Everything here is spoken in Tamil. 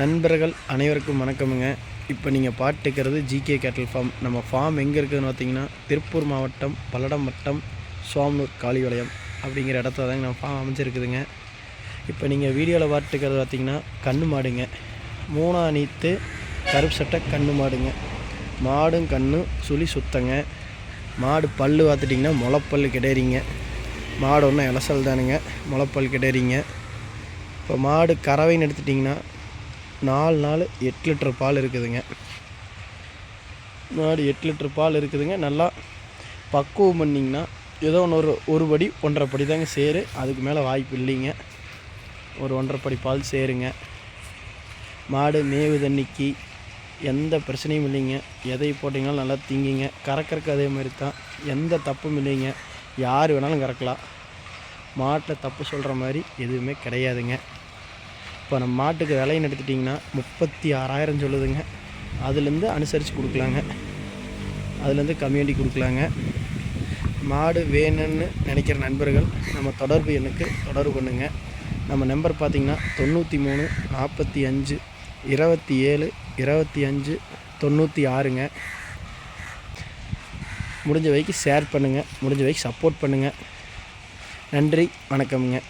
நண்பர்கள் அனைவருக்கும் வணக்கமுங்க. இப்போ நீங்கள் பார்த்துக்கிறது ஜிகே கேட்டல் ஃபார்ம். நம்ம ஃபார்ம் எங்கே இருக்குதுன்னு பார்த்தீங்கன்னா, திருப்பூர் மாவட்டம் பல்லடம் வட்டம் சோமனூர் காளிவளையம் அப்படிங்கிற இடத்துல தாங்க நம்ம ஃபார்ம் அமைஞ்சிருக்குதுங்க. இப்போ நீங்கள் வீடியோவில் பார்த்துக்கிறது பார்த்தீங்கன்னா கன்று மாடுங்க. 3 நீத்து கருப்பு சட்டை கன்று மாடுங்க. மாடும் கன்று சுழி சுத்தங்க. மாடு பல் பார்த்துட்டிங்கன்னா முளைப்பல் கிடையாதுங்க. மாடு ஒன்றும் இலசல் தானுங்க, முளைப்பல் கிடையாதுங்க. இப்போ மாடு கறவைன்னு எடுத்துட்டிங்கன்னா 4 நாள் 8 லிட்டர் பால் இருக்குதுங்க. மாடு 8 லிட்டர் பால் இருக்குதுங்க. நல்லா பக்குவம் பண்ணிங்கன்னா ஏதோ ஒரு படி 1.5 படி தாங்க சேரு, அதுக்கு மேலே வாய்ப்பு இல்லைங்க. ஒரு 1.5 படி பால் சேருங்க. மாடு மேவு தண்ணிக்கு எந்த பிரச்சனையும் இல்லைங்க. எதை போட்டிங்கனாலும் நல்லா திங்கிங்க. கறக்கறக்கு அதே மாதிரி தான், எந்த தப்பும் இல்லைங்க. யார் வேணாலும் கறக்கலாம். மாட்டில் தப்பு சொல்கிற மாதிரி எதுவுமே கிடையாதுங்க. இப்போ நம்ம மாட்டுக்கு விலைன்னு எடுத்துட்டிங்கன்னா 36,000 சொல்லுதுங்க. அதுலேருந்து அனுசரித்து கொடுக்கலாங்க, அதுலேருந்து கம்மியாண்டி கொடுக்கலாங்க. மாடு வேணும்னு நினைக்கிற நண்பர்கள் நம்ம தொடர்பு எண்ணுக்கு தொடர்பு பண்ணுங்க. நம்ம நம்பர் பார்த்திங்கன்னா 93 45 27 25 96ங்க. முடிஞ்ச வரைக்கும் ஷேர் பண்ணுங்கள், முடிஞ்ச வரைக்கும் சப்போர்ட் பண்ணுங்கள். நன்றி, வணக்கம்ங்க.